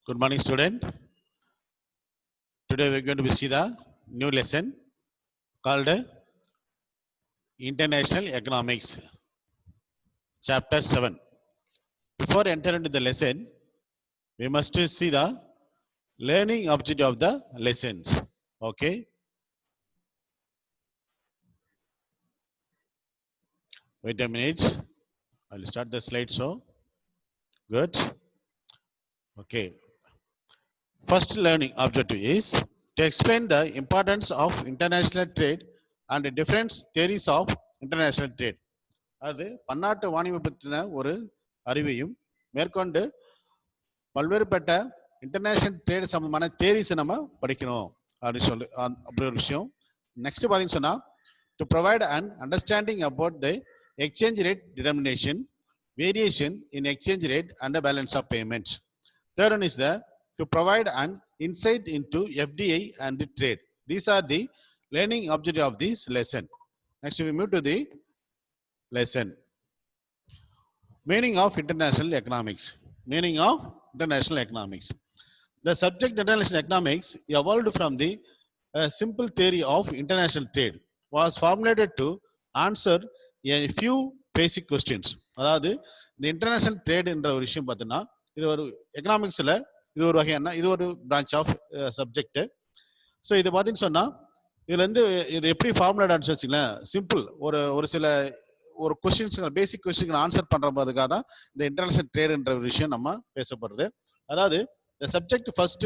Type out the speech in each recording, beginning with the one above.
Good morning, student. Today we are going to see the new lesson called International Economics, Chapter 7. Before entering into the lesson, we must see the learning objective of the lessons. Okay. Wait a minute. I'll start the slide. So good. Okay. First learning objective is to explain the importance of international trade and the different theories of international trade. அது பன்னாட்டு வாணிபம் பற்றின ஒரு அறிவையும் மேற்கொண்டு பல்வேறுபட்ட international trade சம்பந்தமான theories நம்ம படிக்கணும் அப்படின்னு சொல்லி அப்படி ஒரு விஷயம். நெக்ஸ்ட் பார்த்தீங்கன்னு சொன்னா to provide and understanding about the exchange rate determination variation in exchange rate and balance of payments. Third one is the to provide and insight into FDI and trade. These are the learning objective of this lesson. Next we move to the lesson. Meaning of international economics. Meaning of international economics. The subject international economics evolved from the simple theory of international trade, was formulated to answer a few basic questions. அதாவது இந்த international trade என்ற ஒரு விஷயம் பார்த்தீங்கன்னா இது ஒரு எக்கனாமிக்ஸ்ல இது ஒரு வகையான இது ஒரு பிரான்ச் ஆஃப் சப்ஜெக்ட். ஸோ இது பார்த்தீங்கன்னு சொன்னா இதுல இருந்து இது எப்படி ஃபார்முலேட் ஆன்னு வச்சுங்களேன், சிம்பிள் ஒரு சில ஒரு கொஸ்டின்ஸ் பேசிக் கொஸ்டின் ஆன்சர் பண்றதுக்காக தான் இந்த இன்டர்நேஷனல் ட்ரேட்ன்ற ஒரு விஷயம் நம்ம பேசப்படுறது. அதாவது the subject first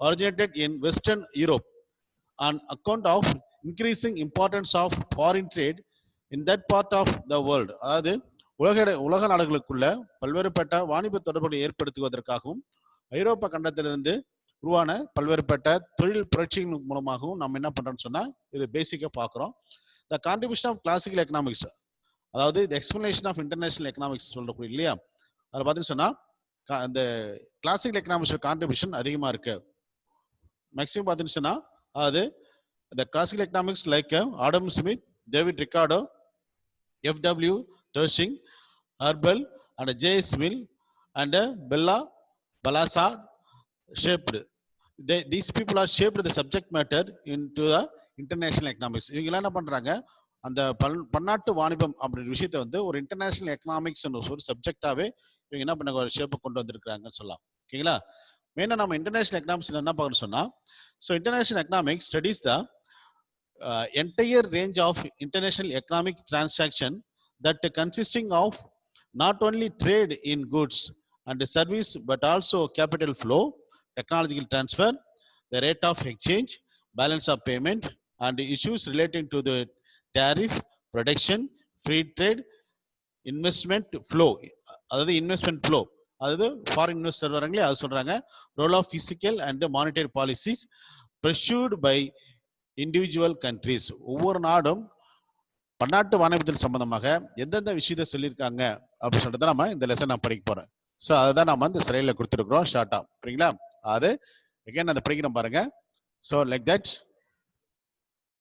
originated in Western Europe on account of increasing importance of foreign trade in that part of the world. அதாவது உலக நாடுகளுக்குள்ள பல்வேறுபட்ட வாணிப தொடர்புகளை ஏற்படுத்துவதற்காகவும் ஐரோப்பா கண்டத்திலிருந்து உருவான பல்வேறுபட்ட தொழில் புரட்சிகள் மூலமாகவும் நம்ம என்ன பண்றோம்னு சொன்னா இது பேசிக்கா பாக்குறோம். The contribution of classical economics, அதாவது இந்த எக்ஸ்பிளனேஷன் ஆஃப் இன்டர்நேஷனல் எக்கனாமிக்ஸ் சொல்லக்கூடிய இல்லையா, அதை பார்த்தீங்கன்னு சொன்னா அந்த கிளாசிக்கல் எக்கனாமிக்ஸ் கான்ட்ரிபியூஷன் அதிகமா இருக்கு. மேக்ஸிமம் பார்த்தீங்கன்னு சொன்னா அது இந்த classical economics like Adam Smith, David Ricardo, FW Taussig, Haberler and JS Mill and Bela Balassa shaped. These people are shaped the subject matter into the international economics. இவங்க என்ன பண்றாங்க, அந்த பன்னாட்டு வாணிபம் அப்படின்ற விஷயத்த வந்து ஒரு இன்டர்நேஷனல் எக்கனாமிக்ஸ் ஒரு சப்ஜெக்டாவே இவங்க என்ன பண்ண ஒரு ஷேப்பை கொண்டு வந்திருக்காங்கன்னு சொல்லலாம். ஓகேங்களா. மெயினா நம்ம இன்டர்நேஷனல் எக்கனாமிக்ஸ் என்ன பார்க்கணும்னு சொன்னா, so international economics studies the entire range of international economic transaction that consisting of not only trade in goods and service but also capital flow, technological transfer, the rate of exchange, balance of payment and issues relating to the tariff, protection, free trade, investment flow. அதாவது investment flow, அதாவது foreign investor வராங்களே அது சொல்றாங்க. Role of physical and monetary policies pursued by individual countries. ஒவ்வொரு நாடும் பன்னாட்டு வாணிபத்தில் சம்பந்தமாக எந்தெந்த விஷயத்தை சொல்லியிருக்காங்க அப்படின்னு சொல்லிட்டு நம்ம இந்த லெசன் நான் படிக்க போறேன். ஸோ அதுதான் நம்ம இந்த ஸ்லைட்ல கொடுத்துருக்குறோம் ஷார்ட்டா. சரிங்களா. அது எகைன் அதை படிக்கிறோம் பாருங்க. So like that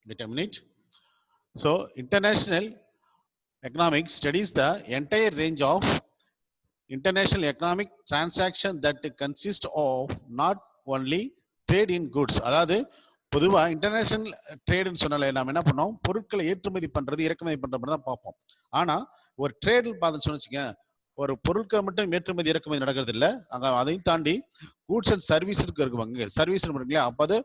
wait a minute. So, international economics studies the entire range of international economic transaction that consist of not only trade in goods. அதாவது பொதுவா இன்டர்நேஷனல் ட்ரேடுன்னு சொன்னாலே நம்ம என்ன பண்ணோம், பொருட்களை ஏற்றுமதி பண்றது இறக்குமதி பண்றது தான் பார்ப்போம். ஆனா ஒரு ட்ரேடு பார்த்து சொன்னீங்க, ஒரு பொருட்களை மட்டும் ஏற்றுமதி இறக்குமதி நடக்கிறது இல்லை, அங்க அதையும் தாண்டி கூட்ஸ் அண்ட் சர்வீஸ் இருக்குவாங்க. சர்வீஸ் இருக்குங்களா, அப்போ அது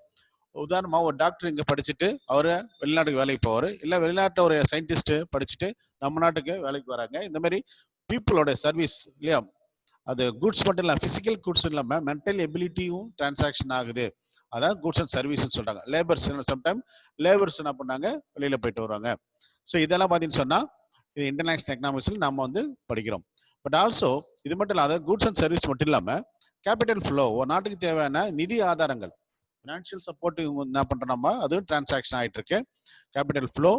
உதாரணமா ஒரு டாக்டர் இங்க படிச்சுட்டு அவரு வெளிநாட்டுக்கு வேலைக்கு போவாரு, இல்ல வெளிநாட்டு ஒரு சயின்டிஸ்ட் படிச்சுட்டு நம்ம நாட்டுக்கு வேலைக்கு வராங்க. இந்த மாதிரி பீப்புளோட சர்வீஸ் இல்லையா, அது குட்ஸ் மட்டும் இல்ல, பிசிக்கல் குட்ஸ் இல்லாம மென்டல் எபிலிட்டியும் டிரான்சாக்ஷன் ஆகுது. அதான் குட்ஸ் அண்ட் சர்வீஸ் சொல்றாங்க. லேபர்ஸ் சம்டைம் லேபர்ஸ் என்ன பண்ணாங்க, வெளியில போயிட்டு வருவாங்க. ஸோ இதெல்லாம் பார்த்தீங்கன்னு சொன்னா இது இன்டர்நேஷனல் எக்கனாமிக்ஸ்ல நம்ம வந்து படிக்கிறோம். பட் ஆல்சோ இது மட்டும் இல்லாத குட்ஸ் அண்ட் சர்வீஸ் மட்டும் இல்லாம கேபிட்டல் ஃப்ளோ, ஒரு நாட்டுக்கு தேவையான நிதி ஆதாரங்கள், ஃபினான்ஷியல் சப்போர்ட் என்ன பண்றோம், அது டிரான்சாக்ஷன் ஆயிட்டு இருக்கு. Capital flow,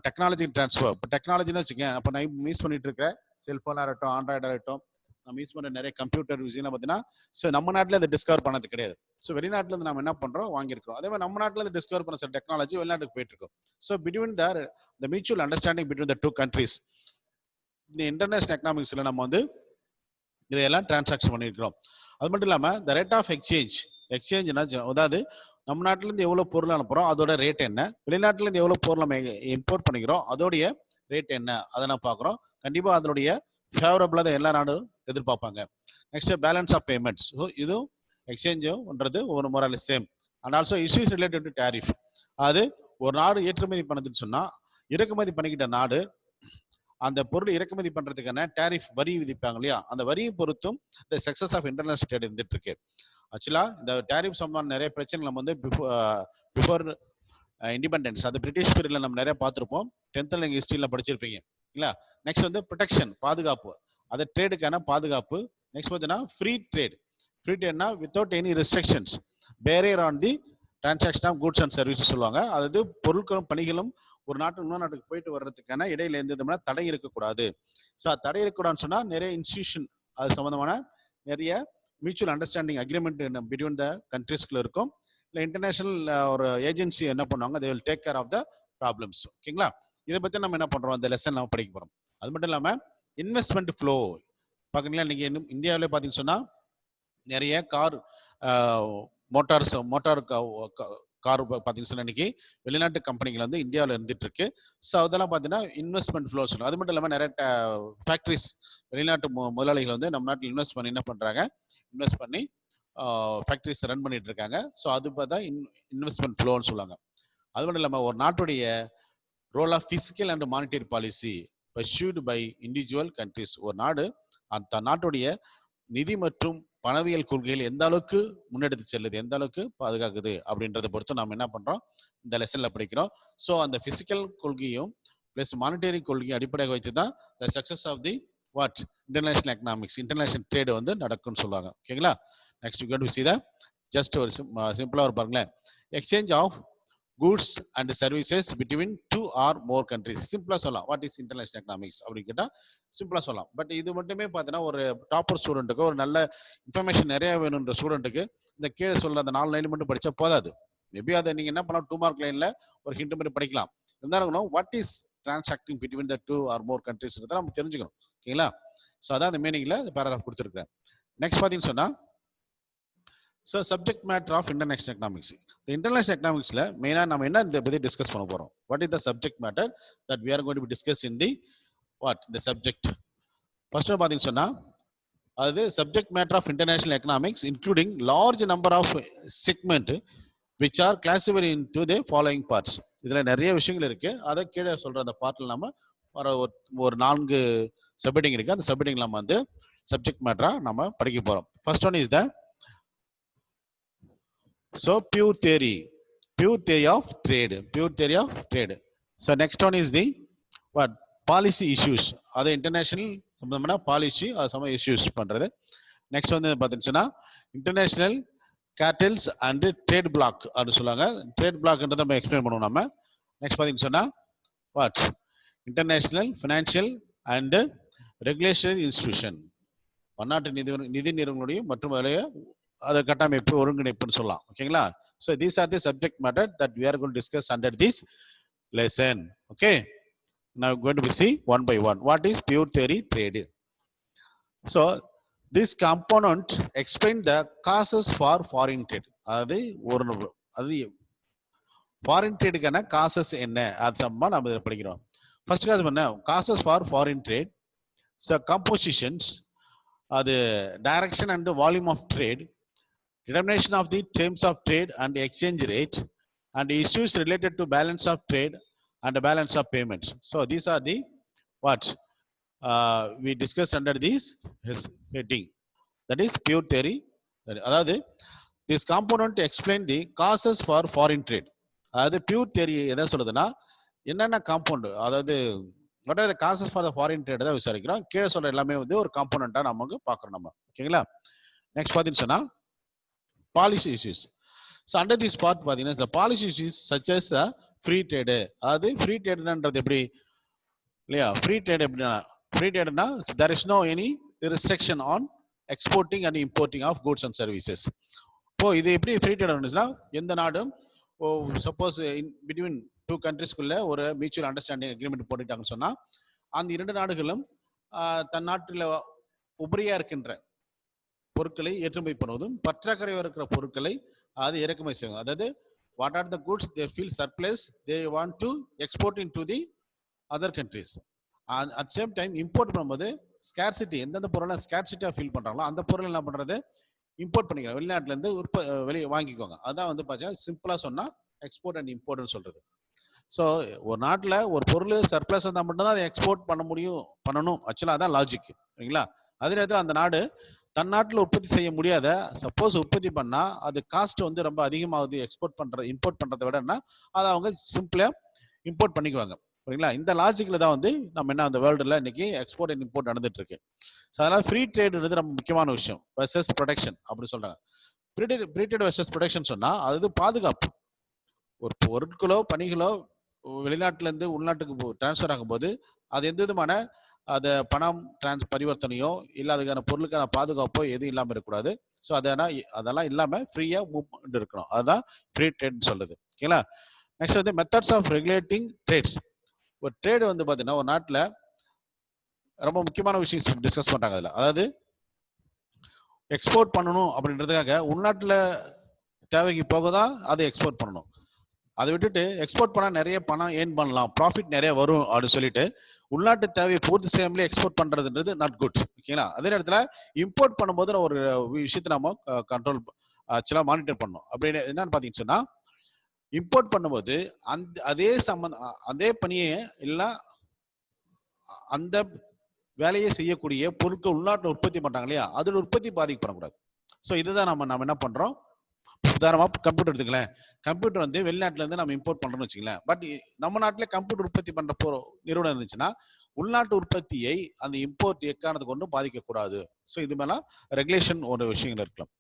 technology transfer. இப்போ டெக்னாலஜின்னு வச்சுக்கேன், அப்போ நான் யூஸ் பண்ணிட்டு இருக்கிற செல்போனாக இருக்கட்டும், ஆண்ட்ராய்டாக இருக்கட்டும், நம்ம யூஸ் பண்ண நிறைய கம்ப்யூட்டர் விஷயம்லாம் பார்த்தீங்கன்னா ஸோ நம்ம நாட்டில் அதை டிஸ்கவர் பண்ணது கிடையாது. ஸோ வெளிநாட்டில் இருந்து நம்ம என்ன பண்றோம், வாங்கியிருக்கோம். அதே மாதிரி நம்ம நாட்டில் இருந்து டிஸ்கவர் பண்ண சில டெக்னாலஜி வெளிநாட்டுக்கு போயிட்டு இருக்கோம். So between the mutual understanding between the two countries இந்த இன்டர்நேஷனல் எக்கனாமிக்ஸ்ல நம்ம வந்து இதையெல்லாம் டிரான்சாக்ஷன் பண்ணியிருக்கிறோம். அது மட்டும் இல்லாமல் the rate of exchange எக்ஸ்சேஞ்சுனா அதாவது நம்ம நாட்டிலேருந்து எவ்வளோ பொருள் அனுப்புகிறோம் அதோட ரேட் என்ன, வெளிநாட்டிலேருந்து எவ்வளோ பொருள் நம்ம இம்போர்ட் பண்ணிக்கிறோம் அதோடைய ரேட் என்ன, அதை நான் பார்க்குறோம். கண்டிப்பாக அதனுடைய ஃபேவரபிளாக தான் எல்லா நாடும் எதிர்பார்ப்பாங்க. Next balance of payments. So இதுவும் எக்ஸ்சேஞ்சுன்றது ஒரு முறையில் same. And also issues related to tariff. அது ஒரு நாடு ஏற்றுமதி பண்ணுதுன்னு சொன்னால் இறக்குமதி பண்ணிக்கிட்ட நாடு அந்த பொருள் இறக்குமதி பண்றதுக்கான டேரிஃப் வரி விதிப்பாங்க இல்லையா, அந்த வரியை பொறுத்தும் இந்த சக்சஸ் ஆஃப் இன்டர்நேஷனல் ட்ரேட் இருந்துட்டு இருக்கு. ஆக்சுவலா இந்த டேரிஃப் சம்பந்தமான நிறைய பிரச்சனை நம்ம வந்து பிஃபோர் இண்டிபெண்டன்ஸ் அது பிரிட்டிஷ் பீரியட்ல நம்ம நிறைய பார்த்துருப்போம். 10th நீங்க ஹிஸ்டரியில் படிச்சிருப்பீங்க இல்ல. நெக்ஸ்ட் வந்து ப்ரொடெக்ஷன் பாதுகாப்பு, அது ட்ரேடுக்கான பாதுகாப்பு. நெக்ஸ்ட் பார்த்தீங்கன்னா ஃப்ரீ ட்ரேட். ஃப்ரீ ட்ரேட்னா without any restrictions, barrier on the transaction of goods and services சொல்லுவாங்க. அதாவது பொருட்களும் பணிகளும் ஒரு நாட்டு இன்னொரு நாட்டுக்கு போயிட்டு வர்றதுக்கான இடையில எந்த தடை இருக்கக்கூடாது. ஸோ தடை இருக்கக்கூடாதுன்னு சொன்னா நிறைய இன்ஸ்டிடியூஷன் அது சம்பந்தமான நிறைய mutual understanding agreement between the கண்ட்ரீஸ்க்குள்ள இருக்கும். இல்லை இன்டர்நேஷனல் ஒரு ஏஜென்சி என்ன பண்ணுவாங்க, they will take care of the problems. ஓகேங்களா, இதை பத்தி நம்ம என்ன பண்றோம் அந்த லெசன் நம்ம படிக்க போறோம். அது மட்டும் இல்லாம இன்வெஸ்ட்மெண்ட் ஃப்ளோ பாத்தீங்களா, இன்னைக்கு இந்தியாவிலே பாத்தீங்கன்னு சொன்னா நிறைய மோட்டார் கார் பார்த்தீங்கன்னு சொன்னா இன்னைக்கு வெளிநாட்டு கம்பெனிகள் வந்து இந்தியாவில் இருந்துட்டு இருக்கு. ஸோ அதெல்லாம் பார்த்தீங்கன்னா இன்வெஸ்ட்மெண்ட் ஃப்ளோ சொல்லுவோம். அது மட்டும் இல்லாமல் நிறைய ஃபேக்ட்ரிஸ் வெளிநாட்டு முதலாளிகள் வந்து நம்ம நாட்டில் இன்வெஸ்ட் பண்ணி என்ன பண்றாங்க, இன்வெஸ்ட் பண்ணி ஃபேக்ட்ரிஸ் ரன் பண்ணிட்டு இருக்காங்க. ஸோ அது பார்த்தா இன்வெஸ்ட்மெண்ட் ஃப்ளோன்னு சொல்லுவாங்க. அது மட்டும் இல்லாமல் ஒரு நாட்டுடைய role of physical and monetary policy pursued by individual countries. ஒரு நாடு அந்த நாட்டுடைய நிதி மற்றும் பணவியல் கொள்கைகள் எந்த அளவுக்கு முன்னெடுத்து செல்லுது, எந்த அளவுக்கு பாதுகாக்குது அப்படின்றத பொறுத்து நாம் என்ன பண்றோம் இந்த லெசன்ல படிக்கிறோம். ஸோ அந்த பிசிக்கல் கொள்கையும் பிளஸ் மானிட்டரி கொள்கையும் அடிப்படையாக வைத்து தான் the success of the what international economics, international trade வந்து நடக்கும்னு சொல்லுவாங்க. ஓகேங்களா, next you can to see the just ஒரு சிம்பிளா ஒரு பாருங்களேன், exchange of goods and services between 2 or more countries. சிம்பிளா சொல்லலாம் வாட் இஸ் இன்டர்நேஷனல் எக்கனாமிக்ஸ் அப்படின்னு கேட்டா சிம்பிளா சொல்லலாம். பட் இது மட்டுமே பார்த்தீங்கன்னா ஒரு டாப்பர் ஸ்டூடெண்ட்டுக்கு, ஒரு நல்ல இன்ஃபர்மேஷன் நிறைய வேணுன்ற ஸ்டூடெண்ட்டுக்கு இந்த கீழே சொல்ல அந்த 4 லைன் மட்டும் படிச்சா போதாது. மேபி அதை நீங்க என்ன பண்ணலாம் 2 மார்க் லைன்ல ஒரு ஹிண்ட் மாதிரி படிக்கலாம். இருந்தாலும் what is transacting between the 2 or more countries நம்ம தெரிஞ்சுக்கணும். ஓகேங்களா, ஸோ அதான் அந்த மீனிங்ல இந்த பேராகிராஃப் கொடுத்துருக்கேன். நெக்ஸ்ட் பார்த்தீங்கன்னு சொன்னா so subject matter of international economics. இந்த இன்டர்நேஷனல் எக்கனாமிக்ஸ்ல மெயினா நம்ம என்ன இதை பத்தி டிஸ்கஸ் பண்ண போறோம், what is the subject matter that we are going to discuss in the what the subject. First பாத்தீங்கன்னு சொன்னா அது subject matter of international economics including large number of segment which are classified into the following parts. இதுல நிறைய விஷயங்கள் இருக்கு, அதை கீழே சொல்ற அந்த பார்ட்ல நம்ம ஒரு 4 சப்ஹெட்டிங் இருக்கு. அந்த சப்ஹெட்டிங் நம்ம வந்து சப்ஜெக்ட் மேட்டரா நம்ம படிக்க போறோம். First one is the so pure theory of trade, pure theory of trade. So next one is the what policy issues, அது இன்டர்நேஷனல் சம்பந்தமான பாலிசி அது சம இஷ்யூஸ் பண்றது. நெக்ஸ்ட் வந்து பாத்தீங்கன்னா international cartels and trade bloc அப்படின்னு சொல்லுவாங்க. ட்ரேட் பிளாக்ன்றதை நம்ம எக்ஸ்பிளைன் பண்ணுவோம் நம்ம. நெக்ஸ்ட் பாத்தீங்கன்னு சொன்னா what international financial and regulatory institution, பன்னாட்டு நிதி நிறுவனங்களுடைய மற்றும் அதை கட்டமைப்பு ஒருங்கிணைப்புன்னு சொல்லலாம். ஓகேங்களா, so these are the subject matter that we are going to discuss under this lesson. Okay, now we're going to see one by one what is pure theory trade. So this component explain the causes for foreign trade. அது foreign ட்ரேடுக்கான causes என்ன அது சம்பந்தமா நம்ம இதை படிக்கிறோம். First cause என்ன, causes for foreign trade. So compositions, அது direction and volume of trade, determination of the terms of trade and exchange rate, and issues related to balance of trade and balance of payments. So these are the what we discussed under this heading, that is pure theory. அதாவது this component explain the causes for foreign trade. அதாவது pure theory எதை சொல்லுதுன்னா என்னென்ன compound, அதாவது what are the causes for the foreign trade தான் விசாரிக்கிறோம். கீழே சொல்ற எல்லாமே வந்து ஒரு காம்பவுண்டா நமக்கு பார்க்கணும் நம்ம. ஓகேங்களா, நெக்ஸ்ட் பார்த்தீங்கன்னு சொன்னா policy issues. So under this part பாத்தீங்கன்னா the policy issues such as free trade. அதாவது free tradeன்றது எப்படி இல்லையா, free trade எப்படின்னா free tradeனா there is no any restriction on exporting and importing of goods and services. இப்போ இது எப்படி free trade இருந்துச்சுன்னா எந்த நாடும் சப்போஸ் பிட்வீன் 2 countries-குள்ள ஒரு மியூச்சுவல் அண்டர்ஸ்டாண்டிங் அக்ரிமெண்ட் போட்டுட்டாங்கன்னு சொன்னா அந்த 2 நாடுகளும் தன் நாட்டில் உபரியா இருக்கின்ற பொருட்களை ஏற்றுமதி பண்ணுவதும் பற்றாக்குறை இருக்கிற பொருட்களை அது இறக்குமதி செய்வாங்க. அதாவது what are the goods they feel surplus they want to export in to the other countries. At same time import பண்ணும்போது ஸ்கேர்சிட்டி, எந்தெந்த பொருளை ஸ்கேர்சிட்டியா ஃபீல் பண்றாங்களோ அந்த பொருள் என்ன பண்றது, இம்போர்ட் பண்ணிக்கலாம், வெளிநாட்டுல இருந்து வெளியே வாங்கிக்கோங்க. அதான் வந்து பார்த்தீங்கன்னா சிம்பிளா சொன்னா எக்ஸ்போர்ட் அண்ட் இம்போர்ட்னு சொல்றது. ஸோ ஒரு நாட்டில் ஒரு பொருள் சர்ப்ளஸ் இருந்தால் மட்டும்தான் அதை எக்ஸ்போர்ட் பண்ணணும். ஆக்சுவலாக அதான் லாஜிக், சரிங்களா? அதே நேரத்தில் அந்த நாடு தன் நாட்டில் உற்பத்தி செய்ய முடியாத, சப்போஸ் உற்பத்தி பண்ணா அது காஸ்ட் வந்து ரொம்ப அதிகமாகுது, இம்போர்ட் பண்றதை விடனா அதை அவங்க சிம்பிளா இம்போர்ட் பண்ணிக்குவாங்க, சரிங்களா? இந்த லாஜிக்ல தான் வந்து நம்ம என்ன அந்த வேர்ல்டுல இன்னைக்கு எக்ஸ்போர்ட் அண்ட் இம்போர்ட் நடந்துட்டு இருக்கு. ஸோ அதனால ஃப்ரீ ட்ரேடுன்றது ரொம்ப முக்கியமான விஷயம். வெர்சஸ் ப்ரொடெக்ஷன் அப்படி சொல்றாங்க. ஃப்ரீ ட்ரேட் வெர்சஸ் ப்ரொடெக்ஷன் சொன்னா அது பாதுகாப்பு. ஒரு பொருட்களோ பணிகளோ வெளிநாட்டுல இருந்து உள்நாட்டுக்கு டிரான்ஸ்ஃபர் ஆகும்போது அது எந்த விதமான அது பணம் பரிவர்த்தனையோ இல்ல அதுக்கான பொருளுக்கான பாதுகாப்போ எதுவும் இல்லாம இருக்கக்கூடாது. ஸோ அதெல்லாம் இல்லாம ஃப்ரீயா மூவ்மெண்ட் இருக்கணும். அதுதான் ஃப்ரீ ட்ரேட் சொல்றது, ஓகேங்களா? நெக்ஸ்ட் வந்து மெத்தட்ஸ் ஆஃப் ரெகுலேட்டிங் ட்ரேட்ஸ். ஒரு ட்ரேடு வந்து பாத்தீங்கன்னா ஒரு நாட்டுல ரொம்ப முக்கியமான விஷயம் டிஸ்கஸ் பண்றாங்க அதுல. அதாவது எக்ஸ்போர்ட் பண்ணணும் அப்படின்றதுக்காக உள்நாட்டுல தேவைக்கு போக தான் அதை எக்ஸ்போர்ட் பண்ணணும். அதை விட்டுட்டு எக்ஸ்போர்ட் பண்ணா நிறைய பணம் ஏர்ன் பண்ணலாம், ப்ராஃபிட் நிறைய வரும் அப்படின்னு சொல்லிட்டு உள்நாட்டு தேவையை பூர்த்தி செய்யாமலே எக்ஸ்போர்ட் பண்றதுன்றது நாட் குட், ஓகேங்களா? அதே நேரத்தில் இம்போர்ட் பண்ணும்போது ஒரு விஷயத்தை நம்ம கண்ட்ரோல் ஆக்சுவலா மானிட்டர் பண்ணணும். அப்படின்னு என்னன்னு பாத்தீங்கன்னு சொன்னா, இம்போர்ட் பண்ணும்போது அதே பணியை இல்ல அந்த வேலையை செய்யக்கூடிய பொருட்கள் உள்நாட்டில் உற்பத்தி பண்றாங்க இல்லையா, அதோட உற்பத்தி பாதிக்கப்படக்கூடாது. ஸோ இதுதான் நம்ம என்ன பண்றோம். உதாரணமா கம்ப்யூட்டர் எடுத்துக்கலாம். கம்ப்யூட்டர் வந்து வெளிநாட்டுல இருந்து நம்ம இம்போர்ட் பண்றோம்னு வச்சுக்கலாம். பட் நம்ம நாட்டிலே கம்ப்யூட்டர் உற்பத்தி பண்ற நிறுவனம் இருந்துச்சுன்னா உள்நாட்டு உற்பத்தியை அந்த இம்போர்ட் எக்காரணத்துக்கு கொண்டு பாதிக்கக்கூடாது. ஸோ இது மேல ரெகுலேஷன் ஒரு விஷயங்கள் இருக்கலாம்.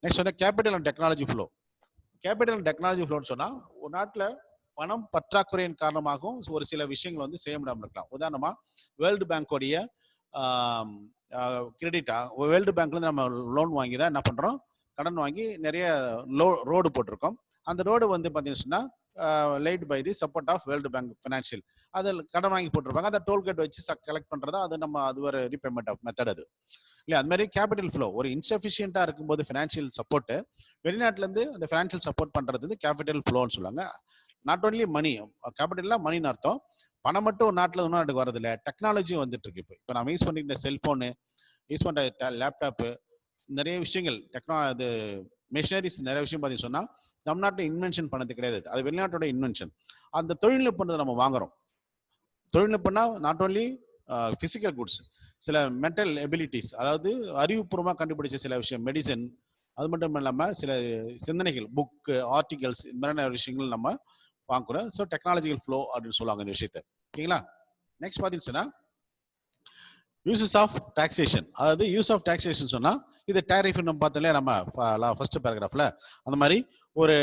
நெக்ஸ்ட் வந்து capital and technology flow. Capital and technology ஃப்ளோன்னு சொன்னா ஒரு நாட்டுல பணம் பற்றாக்குறையின் காரணமாகவும் ஒரு சில விஷயங்கள் வந்து செய்ய முடியாமல் இருக்கலாம். உதாரணமா வேர்ல்டு பேங்கோடைய கிரெடிட்டா, வேர்ல்டு பேங்க்ல இருந்து நம்ம லோன் வாங்கி தான் என்ன பண்றோம், கடன் வாங்கி நிறைய ரோடு போட்டிருக்கோம். அந்த ரோடு வந்து பார்த்தீங்கன்னா light by the support of World Bank financial. அதில் கடன் வாங்கி போட்டிருப்பாங்க. அதை டோல்கேட் வச்சு கலெக்ட் பண்றதா அது ஒரு ரீபேமெண்ட் ஆஃப் மெத்தட் அது இல்லையா. அது மாதிரி கேபிட்டல் ஃப்ளோ ஒரு இன்சஃபிஷியண்டா இருக்கும்போது ஃபினான்ஷியல் சப்போர்ட் வெளிநாட்டுல இருந்து அந்த ஃபினான்ஷியல் சப்போர்ட் பண்றது வந்து கேபிட்டல் ஃப்ளோன்னு சொல்லுவாங்க. நாட் ஓன்லி மணி, கேபிட்டல்னா மணின்னு அர்த்தம். பணம் மட்டும் ஒரு நாட்டில் இன்னொரு நாட்டுக்கு வரது இல்லை, டெக்னாலஜியும் வந்துட்டு இருக்கு. இப்போ நம்ம யூஸ் பண்ணிக்கிற செல்போனு, யூஸ் பண்ற லேப்டாப்பு, நிறைய விஷயங்கள் அது மிஷினரிஸ் நிறைய விஷயம் பார்த்தீங்கன்னு சொன்னா நம்ம நாட்டில் இன்வென்ஷன் பண்ணது கிடையாது, அது வெளிநாட்டோட இன்வென்ஷன். அந்த தொழில்நுட்பத்தை நம்ம வாங்குறோம். தொழில்நுட்பம்னா நாட் ஓன்லி பிசிக்கல் குட்ஸ், சில மென்டல் எபிலிட்டிஸ், அதாவது அறிவுபூர்வமாக கண்டுபிடிச்ச சில விஷயம், மெடிசன், அது மட்டும் இல்லாமல் சில சிந்தனைகள், புக்கு, ஆர்டிகல்ஸ், இந்த மாதிரியான விஷயங்கள் நம்ம வாங்குறோம். ஸோ டெக்னாலஜிக்கல் ஃப்ளோ அப்படின்னு சொல்லுவாங்க இந்த விஷயத்தை, ஓகேங்களா? நெக்ஸ்ட் பார்த்தீங்கன்னா யூசஸ் ஆஃப் டாக்ஸேஷன். அதாவது யூஸ் ஆஃப் டாக்ஸேஷன் சொன்னா இது டேரிஃப் நம்ம பார்த்தோம்ல நம்ம ஃபர்ஸ்ட் பேராகிராஃப்ல, அந்த மாதிரி ஒரு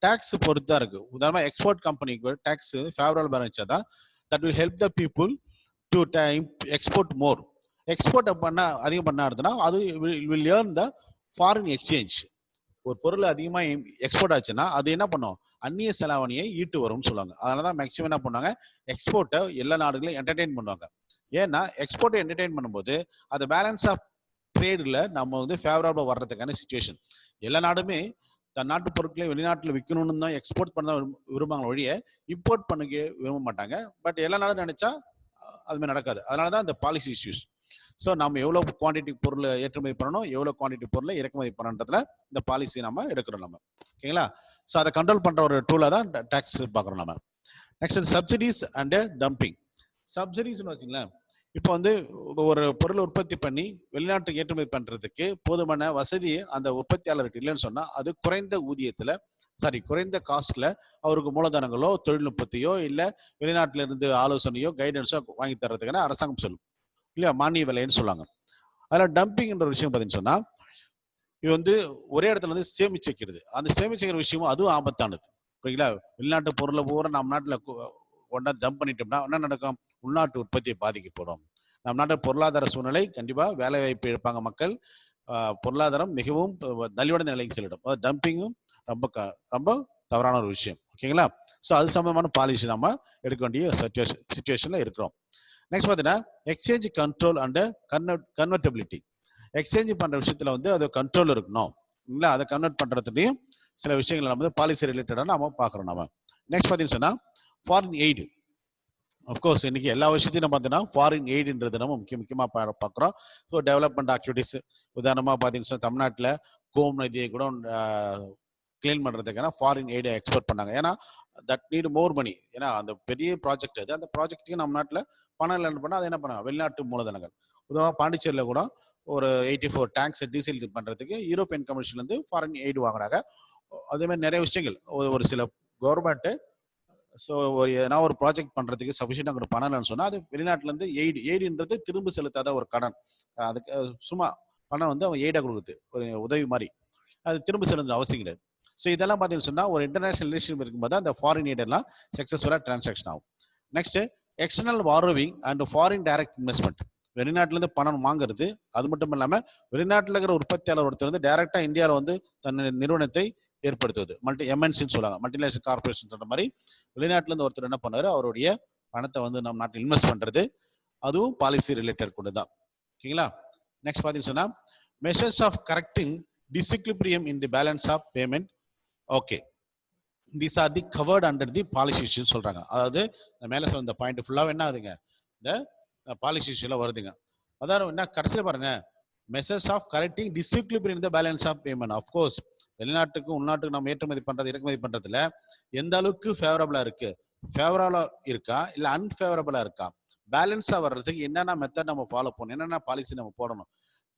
டாக்ஸ் பொறுத்து தான் இருக்கு. உதாரணமா எக்ஸ்போர்ட் கம்பெனிக்கு டாக்ஸ் ஃபேவரபிள் இருந்துச்சா that will help the people to export more. Export பண்ண அதிகம் பண்ண இருந்ததுன்னா அது will earn the foreign exchange. ஒரு பொருள் அதிகமாக எக்ஸ்போர்ட் ஆச்சுன்னா அது என்ன பண்ணும், அந்நிய செலாவணியை ஈட்டு வரும்னு சொல்லுவாங்க. அதனாலதான் மேக்சிமம் என்ன பண்ணுவாங்க, எக்ஸ்போர்ட்டை எல்லா நாடுகளையும் என்டர்டெயின் பண்ணுவாங்க. ஏன்னா எக்ஸ்போர்ட்டை என்டர்டெயின் பண்ணும்போது அது பேலன்ஸ் ஆஃப் ட்ரேடில் நம்ம வந்து ஃபேவரபிளா வர்றதுக்கான சிச்சுவேஷன். எல்லா நாடுமே தன் நாட்டு பொருட்களை வெளிநாட்டில் விற்கணும்னு தான் எக்ஸ்போர்ட் பண்ண தான் விரும்பாங்க ஒழிய இம்போர்ட் பண்ணிக்க விரும்ப மாட்டாங்க. பட் எல்லா நாடும் நினைச்சா அதுமாதிரி நடக்காது. அதனாலதான் இந்த பாலிசி இஷ்யூஸ். ஸோ நம்ம எவ்வளோ குவான்டிட்டி பொருளை ஏற்றுமதி பண்ணணும், எவ்வளோ குவான்டிட்டி பொருளை இறக்குமதி பண்ணன்றதுல இந்த பாலிசி நம்ம எடுக்கிறோம் நம்ம, ஓகேங்களா? ஸோ அதை கண்ட்ரோல் பண்ற ஒரு டூலாக தான் டாக்ஸ் பார்க்குறோம் நம்ம. Next subsidies and dumping. சப்சிடிஸ்னு வச்சுங்களேன், இப்போ வந்து ஒரு பொருளை உற்பத்தி பண்ணி வெளிநாட்டுக்கு ஏற்றுமதி பண்றதுக்கு போதுமான வசதி அந்த உற்பத்தியாளருக்கு இல்லைன்னு சொன்னா அது குறைந்த காஸ்ட்ல அவருக்கு மூலதனங்களோ தொழில்நுட்பத்தையோ இல்ல வெளிநாட்டில இருந்து ஆலோசனையோ கைடன்ஸோ வாங்கி தர்றதுக்கான அரசாங்கம் சொல்லும் இல்லையா, மானிய விலைன்னு சொல்லுவாங்க. அதில் டம்பிங்ன்ற ஒரு விஷயம் பார்த்தீங்கன்னு சொன்னா இது வந்து ஒரே இடத்துல வந்து சேமிச்சு வைக்கிறது. அந்த சேமிச்சு வைக்கிற விஷயமும் அதுவும் ஆபத்தானது, புரியுங்களா? வெளிநாட்டு பொருளை பூரா நம்ம நாட்டில் ஒன்றா ஜம்ப் பண்ணிட்டோம்னா என்ன நடக்கும், உள்நாட்டு உற்பத்தியை பாதிக்கப்படும். நம்ம நாட்டு பொருளாதார சூழ்நிலை கண்டிப்பா வேலை வாய்ப்பு இழப்பாங்க மக்கள், பொருளாதாரம் மிகவும் நலிவடைந்த நிலைக்கு செல்லிடும். டம்பிங்கும் ரொம்ப தவறான ஒரு விஷயம், ஓகேங்களா? ஸோ அது சம்பந்தமான பாலிசி நம்ம எடுக்க வேண்டிய சிச்சுவேஷன்ல இருக்கிறோம். நெக்ஸ்ட் பார்த்தீங்கன்னா exchange control and convertibility. Exchange பண்ற விஷயத்துல வந்து அது கண்ட்ரோல் இருக்கணும் இல்லை, அதை கன்வெர்ட் பண்றதுலையும் சில விஷயங்களை நம்ம பாலிசி ரிலேட்டடாக நம்ம பார்க்குறோம். நம்ம நெக்ஸ்ட் பார்த்தீங்கன்னா சொன்னா ஃபாரின் எய்டு. அப்கோர்ஸ் இன்னைக்கு எல்லா விஷயத்தையும் நம்ம பார்த்தீங்கன்னா ஃபாரின் எய்டுன்றது நம்ம முக்கியமாக பார்க்குறோம். ஸோ டெவலப்மெண்ட் ஆக்டிவிட்டிஸ் உதாரணமாக பார்த்தீங்கன்னா தமிழ்நாட்டில் கோம் நதியை கூட கிளீன் பண்ணுறதுக்கான ஃபாரின் எய்டை எக்ஸ்போர்ட் பண்ணாங்க. ஏன்னா தட் நீட் மோர் மணி. ஏன்னா அந்த பெரிய ப்ராஜெக்ட் அது, அந்த ப்ராஜெக்ட்டுக்கு நம்ம நாட்டில் பணம் இல்லைன்னு பண்ணால் அது என்ன பண்ணாங்க, வெளிநாட்டு மூலதனங்கள். உதாரணமாக பாண்டிச்சேரியில் கூட ஒரு 84 டேங்க்ஸ் டீசல் பண்ணுறதுக்கு யூரோப்பியன் கமிஷன்லேருந்து ஃபாரின் எய்டு வாங்கினாங்க. அதே மாதிரி நிறைய விஷயங்கள் ஒரு சில கவர்மெண்ட்டு ஸோ ஏன்னா ஒரு ப்ராஜெக்ட் பண்ணுறதுக்கு சஃபிஷியண்டாக அங்கே பணம் இல்லைன்னு சொன்னால் அது வெளிநாட்டிலேருந்து எய்டுன்றது திரும்ப செலுத்தாத ஒரு கடன். அதுக்கு சும்மா பணம் வந்து அவங்க எய்டாக கொடுக்குது, ஒரு உதவி மாதிரி. அது திரும்ப செலுத்த அவசியம் கிடையாது. ஸோ இதெல்லாம் பார்த்தீங்கன்னு சொன்னால் ஒரு இன்டர்நேஷனல் ரிலேஷன் இருக்கும்போது அந்த ஃபாரின் எய்டெல்லாம் சக்ஸஸ்ஃபுல்லாக டிரான்சாக்ஷன் ஆகும். Next external borrowing and foreign direct investment. வெளிநாட்டிலேருந்து பணம் வாங்குறது, அது மட்டும் இல்லாமல் வெளிநாட்டில் இருக்கிற உற்பத்தியாளர் ஒருத்தர் வந்து டைரக்டா இந்தியாவில் வந்து தன் நிறுவனத்தை ஏற்படுத்துவது, எம்என்சின்னு சொல்லுவாங்க, மல்டிநேஷனல் கார்பரேஷன் சொல்ற மாதிரி. வெளிநாட்டிலேருந்து ஒருத்தர் என்ன பண்ணாரு, அவருடைய பணத்தை வந்து நம்ம நாட்டில் இன்வெஸ்ட் பண்றது, அதுவும் பாலிசி ரிலேட்டட் கொண்டு தான். ஓகேங்களா? நெக்ஸ்ட் பார்த்தீங்கன்னா சொன்னா measures of correcting disequilibrium in the balance of payment. Okay, these are the covered under the policy issue சொல்றாங்க. அதாவது மேல சொன்ன பாயிண்ட் ஃபுல்லாவே என்ன ஆகுதுங்க, இந்த பாலிசி இஷ்யூல வருதுங்க. அதாவது என்ன கடைசியில் பாருங்க, measures of correcting disequilibrium in the balance of payment. of course வெளிநாட்டுக்கு உள்நாட்டுக்கு நம்ம ஏற்றுமதி பண்றது இறக்குமதி பண்றதுல எந்த அளவுக்கு ஃபேவரபிளா இருக்கு, ஃபேவரபிளா இருக்கா இல்ல அன்ஃபேவரபிளா இருக்கா, பேலன்ஸா வர்றதுக்கு என்னென்ன மெத்தட் நம்ம ஃபாலோ பண்ணணும், என்னென்ன பாலிசி நம்ம போடணும்,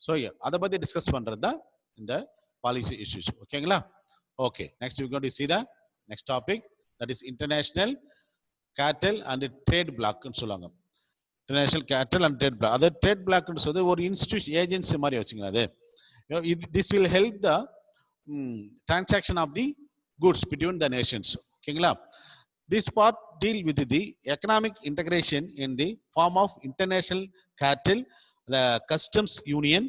ஸோ அதை பத்தி டிஸ்கஸ் பண்றது தான் இந்த பாலிசி இஷ்யூஸ். ஓகேங்களா? Okay, next we going to see the next topic, that is international cartel and trade block ன்னு சொல்லுவாங்க. International cartel and trade bloc. அது ட்ரேட் பிளாக்னு சொல்லி ஒரு இன்ஸ்டிடியூஷன் ஏஜென்சி மாதிரி வச்சுங்க. அது this will help the transaction of the goods between the nations. ஓகேங்களா? This part deal with the economic integration in the form of international cartel, the customs union,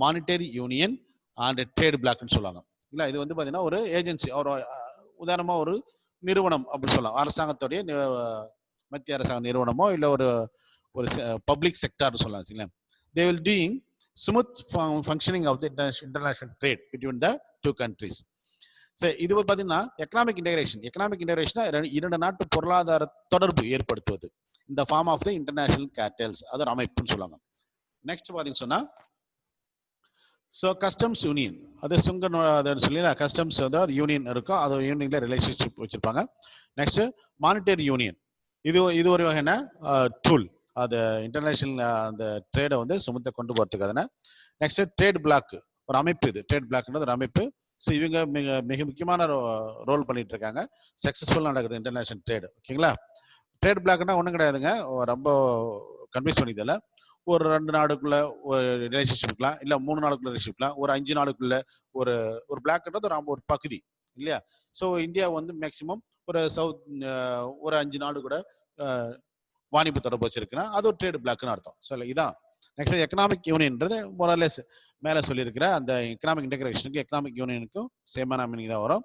monetary union and trade block ன்னு சொல்லுவாங்க. இல்ல இது வந்து பாத்தீங்கன்னா ஒரு agency, ஒரு உதாரணமா ஒரு நிறுவனம் அப்படி சொல்லலாம், அரசாங்கத்துடைய மத்திய அரசாங்க நிறுவனமோ இல்ல ஒரு ஒரு பப்ளிக் செக்டார்னு சொல்லலாம் வச்சுங்களேன். They will doing smooth functioning of the international trade between the two countries. சரி, இது பார்த்தீங்கன்னா எக்கனாமிக் இன்டகிரேஷன். எக்கனாமிக் இன்டகிரேஷன் இரண்டு நாட்டு பொருளாதார தொடர்பு ஏற்படுத்துவது, இந்த form of the international cartels, அது ஒரு அமைப்புன்னு சொல்லுவாங்க. நெக்ஸ்ட் பார்த்தீங்கன்னு சொன்னா ஸோ கஸ்டம்ஸ் யூனியன், அது சுங்க சொல்லி கஸ்டம்ஸ் வந்து ஒரு யூனியன் இருக்கும், அது யூனியன்ல ரிலேஷன்ஷிப் வச்சிருப்பாங்க. நெக்ஸ்ட் மானிட்டரி யூனியன், இது ஒரு வகையான டூல், அது இன்டர்நேஷனல் அந்த ட்ரேடை வந்து சுமத்த கொண்டு போறதுக்கு. அதனால நெக்ஸ்ட் ட்ரேட் பிளாக், ஒரு அமைப்பு, இது ட்ரேட் பிளாக்ன்றது ஒரு அமைப்பு. ஸோ இவங்க மிக முக்கியமான ரோல் பண்ணிட்டு இருக்காங்க, சக்சஸ்ஃபுல்லாக நடக்குது இன்டர்நேஷனல் ட்ரேடு. ஓகேங்களா? ட்ரேட் பிளாக்னா ஒன்றும் கிடையாதுங்க, ரொம்ப கன்வின்ஸ் பண்ணிக்கல. ஒரு 2 நாடுக்குள்ள ஒரு ரிலேஷன்ஷிப் இருக்கலாம், இல்லை 3 நாடுக்குள்ள ரிலேஷன்ஷிப் இருக்கலாம், ஒரு 5 நாடுக்குள்ள ஒரு ஒரு பிளாக்ன்றது ஒரு பகுதி இல்லையா? ஸோ இந்தியா வந்து மேக்சிமம் ஒரு ஒரு 5 நாடு கூட வாணிபு தொடர்பு வச்சிருக்குன்னா அது ஒரு ட்ரேட் பிளாக்னு அர்த்தம். ஸோ இதான் நெக்ஸ்ட் எக்கனாமிக் யூனியன்றது மொரலெஸ் மேலே சொல்லியிருக்கிற அந்த எக்கனாமிக் இன்டகிரேஷனுக்கு எக்கனாமிக் யூனியனுக்கும் சேமான மீனிங் தான் வரும்.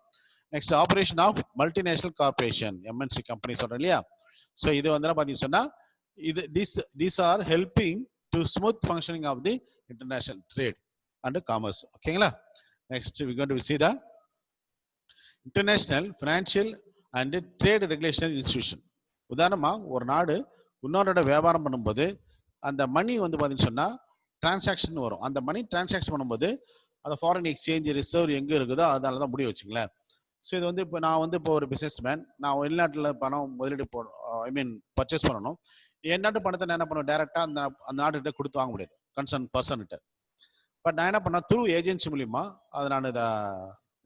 Next operation of multinational corporation, MNC company சொல்றேன் இல்லையா? ஸோ இது வந்து பார்த்தீங்கன்னா சொன்னா இது these are helping to smooth functioning of the international trade and commerce. ஓகேங்களா? Next we going to see the international financial and trade regulation institution. உதாரணமா ஒரு நாடு இன்னொரு வியாபாரம் பண்ணும்போது அந்த மணி வந்து பார்த்தீங்கன்னு சொன்னா டிரான்சாக்ஷன் வரும். அந்த மணி டிரான்சாக்ஷன் பண்ணும்போது அந்த ஃபாரின் எக்ஸ்சேஞ்ச் ரிசர்வ் எங்கே இருக்குதோ அதனால தான் முடிவு வச்சுங்களேன். ஸோ இது வந்து இப்போ நான் வந்து இப்போ ஒரு பிஸ்னஸ் மேன், நான் வெளிநாட்டில் பணம் முதலீடு பர்ச்சேஸ் பண்ணணும். என் நாட்டு பணத்தை நான் என்ன பண்ணுவேன், டைரெக்டாக அந்த நாட்டுகிட்ட கொடுத்து வாங்க முடியாது, கன்சர்ன் பர்சன்கிட்ட. பட் நான் என்ன பண்ணேன், த்ரூ ஏஜென்சி மூலிமா அதை நான் இதை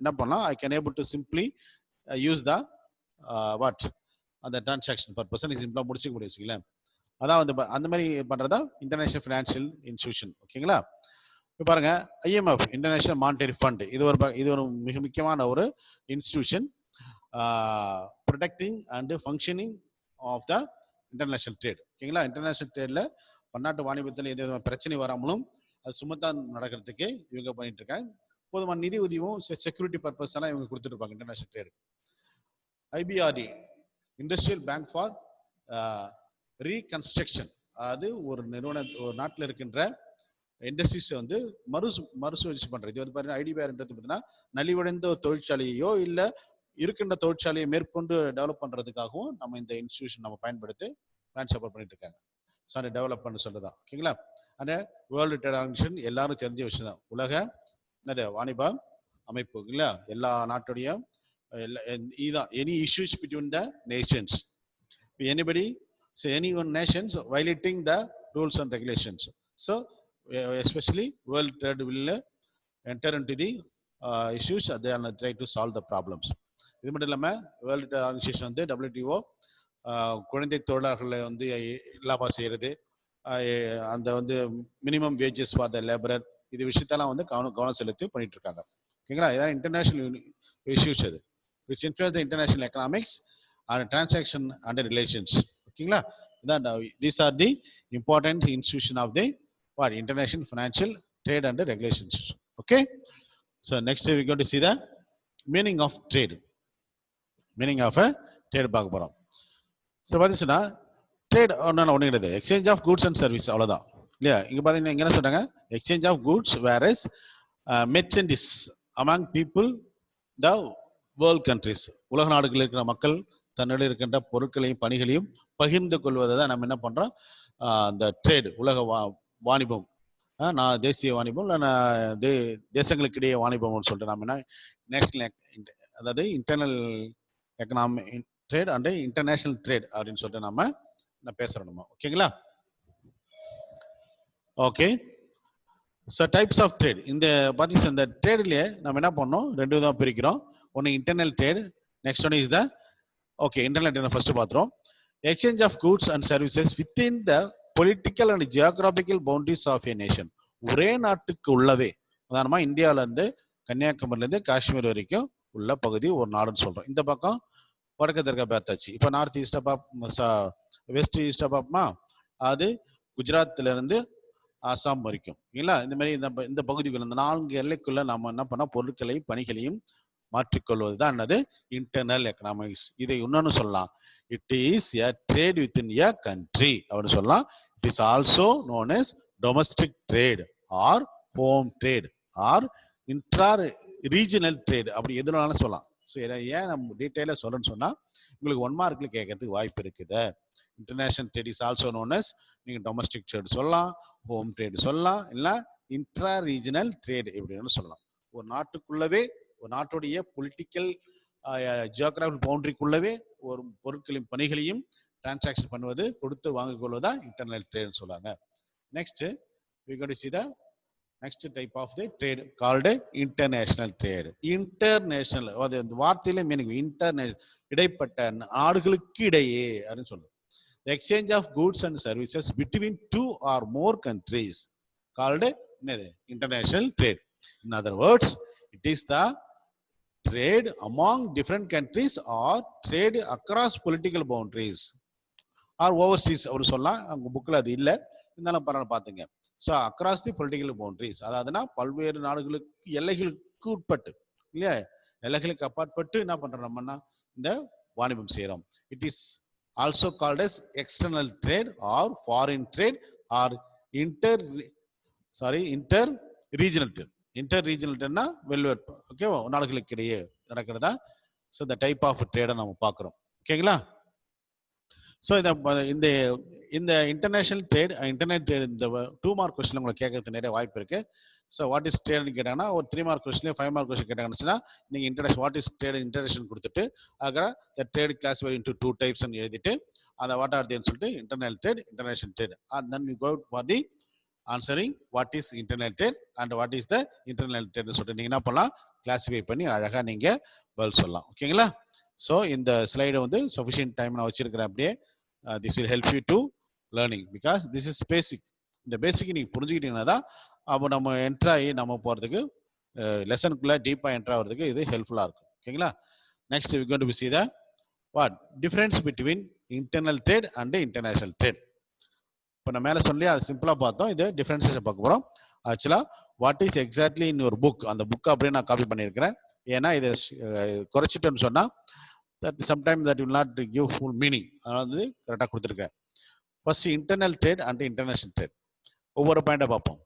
என்ன பண்ணலாம், I can able to simply use the what அந்த டிரான்சாக்ஷன் பர்பஸ் நீ சிம்பிளாக முடிச்சுக்க முடியும் வச்சுங்களேன். அதான் வந்து அந்த மாதிரி பண்றதா இன்டர்நேஷனல் ஃபினான்ஷியல் இன்ஸ்டிடியூஷன். ஓகேங்களா? இப்போ பாருங்க, IMF இன்டர்நேஷனல் மானிட்டரி ஃபண்ட், இது ஒரு மிக முக்கியமான ஒரு institution, protecting and functioning of the international trade. ஓகேங்களா? இன்டர்நேஷனல் ட்ரேட்ல பன்னாட்டு வாணிபத்தில் எந்த விதமான பிரச்சனை வராமலும் அது சுமத்தான் நடக்கிறதுக்கு இவங்க பண்ணிட்டு இருக்காங்க. போதுமான நிதி உதவியும் செக்யூரிட்டி பர்பஸ் எல்லாம் இவங்க கொடுத்துட்டு இருப்பாங்க international trade. IBRD industrial bank for reconstruction, அது ஒரு ஒரு நாட்டில் இருக்கின்ற இண்டஸ்ட்ரீஸ் வந்து மறுசுழற்சி பண்றது. இது வந்து பாத்தீங்கன்னா ஐடிபிஆர்ன்றது பார்த்தீங்கன்னா நலிவடைந்த ஒரு தொழிற்சாலையோ இல்ல இருக்கின்ற தொழிற்சாலையை மேற்கொண்டு டெவலப் பண்றதுக்காகவும் நம்ம இந்த இன்ஸ்டிடியூஷன் நம்ம பயன்படுத்தி பிளான் சப்போர்ட் பண்ணிட்டு இருக்காங்க. சாரி டெவலப் பண்ண சொல்றதா ஓகேங்களா. அந்த வேர்ல்டு ட்ரேட் ஆர்கனைசேஷன் எல்லாரும் தெரிஞ்ச விஷயம் தான். உலக என்னது வாணிப அமைப்பு இல்ல, எல்லா நாட்டுடைய இதுதான் any issues between the Nations. Anybody, so any one nations violating the rules and regulations. So especially world trade will enter into the issues. They are try to solve the problems. இது மட்டும் இல்லாம world trade organisation வந்து WTO குழந்தை தொழிலாளர்களை வந்து இல்லாம செய்யறது, அந்த வந்து minimum wages for the labourer, இது விஷயத்தெல்லாம் வந்து கவனம் செலுத்தி பண்ணிட்டு இருக்காங்க. ஓகேங்களா. இதான் இன்டர்நேஷனல் இஷ்யூஸ் அது which influence the international economics and transaction and relations. ஓகேங்களா. இதான் these are the important institution of the what international financial trade and regulations. Okay, so next we going to see the meaning of trade. Meaning of a trade பார்க்க போறோம். So பார்த்தீங்கன்னா trade ஒன்று கிடையாது, exchange of goods and service, அவ்வளோதான் இல்லையா. இங்கே பார்த்தீங்கன்னா இங்கே என்ன சொல்றாங்க, exchange of goods various merchandise among people the world countries. உலக நாடுகளில் இருக்கிற மக்கள் தன்னிடம் இருக்கின்ற பொருட்களையும் பணிகளையும் பகிர்ந்து கொள்வதை தான் நம்ம என்ன பண்றோம், அந்த ட்ரேடு உலக வாணிபம், நான் தேசிய வாணிபம் இல்லை தேசங்களுக்கு இடையே வாணிபம்னு சொல்லிட்டு நம்ம என்ன நேஷனல் அதாவது internal economic trade and international trade அப்படின்னு சொல்லிட்டு நம்ம பேசுறோம் நம்ம. ஓகேங்களா. Okay, so types of trade. இந்த பார்த்தீங்கன்னா இந்த ட்ரேட்லேயே நம்ம என்ன பண்ணோம், ரெண்டு விதமாக பிரிக்கிறோம். ஒன்று internal trade, next one is the okay internal trade first பார்த்துறோம். Exchange of goods and services within the political and geographical boundaries of a nation. ஒரே நாட்டுக்கு உள்ளவே, உதாரணமாக இந்தியாவிலேருந்து கன்னியாகுமரியிலேருந்து காஷ்மீர் வரைக்கும் உள்ள பகுதி ஒரு நாடுன்னு சொல்கிறோம். இந்த பக்கம் வடக்கு தெற்க பார்த்தாச்சு. இப்போ நார்த் ஈஸ்டா வெஸ்ட் ஈஸ்டா பார்ப்போமா, அது குஜராத்ல இருந்து ஆசாம் வரைக்கும் இல்லைங்களா. இந்த மாதிரி இந்த பகுதிக்குள்ள இந்த 4 எல்லைக்குள்ள நம்ம என்ன பண்ண பொருட்களையும் பணிகளையும் மாற்றிக்கொள்வது தான் என்னது இன்டர்னல் எக்கனாமிக்ஸ். இதை இன்னொன்னு சொல்லலாம், it is a trade within a country அப்படின்னு சொல்லலாம். It is also known S domestic trade R home trade R intra regional trade, அப்படி எதுனாலும் சொல்லலாம். ஸோ ஏன் நம்ம டீட்டெயிலாக சொல்றேன்னு சொன்னா உங்களுக்கு 1 மார்க்ல கேட்கறதுக்கு வாய்ப்பு இருக்குது. International trade is also known S, நீங்க டொமஸ்டிக் ட்ரேட் சொல்லலாம், ஹோம் ட்ரேட் சொல்லலாம், இல்லை இன்ட்ரா ரீஜனல் ட்ரேட் எப்படின்னு சொல்லலாம். ஒரு நாட்டுக்குள்ளவே ஒரு நாட்டுடைய பொலிட்டிக்கல் ஜியோகிராபிக் பவுண்டரிக்குள்ளவே ஒரு பொருட்களையும் பணிகளையும் டிரான்சாக்ஷன் பண்ணுவது, கொடுத்து வாங்கிக் கொள்வதா இன்டர்னல் ட்ரேட் சொல்லுவாங்க. Next we going to see the next type of the trade called international trade. International அது இந்த வார்த்தையில மீனிங் இன்டர்நேஷனல், இடைப்பட்ட நாடுகளுக்கு இடையே அப்படின்னு சொல்லுது. The exchange of goods and services between 2 or more countries called international trade. In other words, it is the trade among different countries or trade across political boundaries or overseas அப்படி சொல்லலாம். அவங்க புக்கில் அது இல்லை, இருந்தாலும் பரவாயில்ல பார்த்துங்க. So across the political boundaries, அதாவதுன்னா பல்வேறு நாடுகளுக்கு எல்லைகளுக்கு உட்பட்டு இல்லையா, எல்லைகளுக்கு அப்பாற்பட்டு என்ன பண்றோம் நம்மன்னா இந்த வாணிபம் செய்யறோம். It is also called as external trade or foreign trade or inter regional trade. Inter regional ட்ரேட்னா வெல்வேறு ஓகே நாடுகளுக்கு இடையே நடக்கிறதா. ஸோ இந்த டைப் ஆஃப் ட்ரேடை நம்ம பார்க்குறோம். ஓகேங்களா. ஸோ இந்த இந்த இன்டர்நேஷனல் ட்ரேட் இன்டர்நெட் ட்ரேட் இந்த 2 மார்க் கொஸ்டின் உங்களுக்கு கேட்கறதுக்கு நிறைய வாய்ப்பு இருக்கு. ஸோ வாட் இஸ் ட்ரேட்னு கேட்டாங்கன்னா ஒரு 3 மார்க் கொஸ்டின் 5 மார்க் கொஸ்டின் கேட்டாங்கன்னா நீங்கள் international what is trade international கொடுத்துட்டு அதுக்காக த ட்ரேட் கிளாஸிஃபைட் இன்டு 2 டைப்ஸ்னு எழுதிட்டு அதை வாட் ஆர் தேன்னு சொல்லிட்டு internal trade international trade and then you go for the answering what is internal trade and what is the internal ட்ரேட்னு சொல்லிட்டு நீங்கள் என்ன பண்ணலாம், கிளாஸிஃபை பண்ணி அழகாக நீங்கள் பதில் சொல்லலாம். ஓகேங்களா. ஸோ இந்த ஸ்லைடை வந்து சஃபிஷியன்ட் டைம் நான் வச்சிருக்கிறேன் அப்படியே. This will help you to learning because this is பேசிக். இந்த பேசிக் நீங்கள் புரிஞ்சுக்கிட்டீங்கன்னா தான் அப்போ நம்ம என்ட்ரு ஆகி நம்ம போகிறதுக்கு லெசனுக்குள்ளே டீப்பாக என்ட்ரு ஆகிறதுக்கு இது ஹெல்ப்ஃபுல்லாக இருக்கும். ஓகேங்களா. Next we going to see the what difference between internal trade and international trade. இப்போ நான் மேலே சொல்லி அது சிம்பிளாக பார்த்தோம், இது டிஃப்ரென்சேஷன் பார்க்க போகிறோம். ஆக்சுவலாக வாட் இஸ் எக்ஸாக்ட்லி இன் ஒரு புக், அந்த புக்கை அப்படியே நான் காப்பி பண்ணியிருக்கிறேன். ஏன்னா இதை குறைச்சிட்டோன்னு சொன்னால் that sometimes that will not give full meaning, அதாவது கரெக்டாக கொடுத்துருக்கேன். First internal trade and international trade. ஒவ்வொரு பாயிண்டா பார்ப்போம்.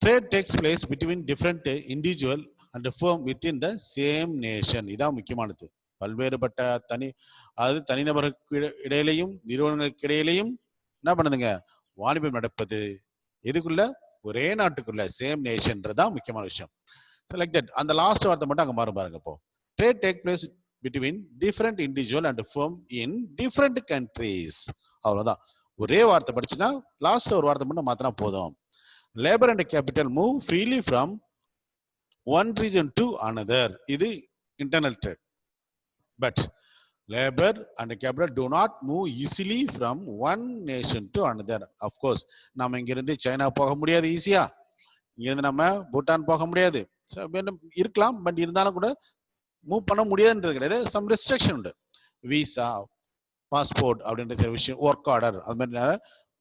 Trade takes place between different individual and firm within the same nation. இதான் முக்கியமானது. பல்வேறுபட்ட தனிநபருக்கு இடையிலையும் நிறுவனங்களுக்கு இடையிலையும் என்ன பண்ணுதுங்க, வாணிபம் நடப்பது எதுக்குள்ள, ஒரே நாட்டுக்குள்ள, சேம் நேஷன்ன்றதான் முக்கியமான விஷயம். Like that. அந்த லாஸ்ட் வார்த்தை மட்டும் அங்க மாறும் பாருங்க. இப்போ trade take place between different individual and firm in different countries. அவ்வளவுதான். ஒரே வார்த்தை படிச்சுன்னா லாஸ்ட் ஒரு வார்த்தை மட்டும் மாத்தினா போதும். Labour and capital move freely from one region to another. இது internal trade. But labor and capital do not move easily from one nation to another. Of course, நாம இங்கிருந்து சைனா போக முடியாது ஈஸியா, இங்கிருந்து நம்ம பூட்டான் போக முடியாது, இருக்கலாம். பட் இருந்தாலும் கூட மூவ் பண்ண முடியாதுன்றது கிடையாது. சம் ரெஸ்ட்ரிக்ஷன் உண்டு. விசா, பாஸ்போர்ட் அப்படின்ற சில விஷயம், ஒர்க் ஆர்டர், அது மாதிரி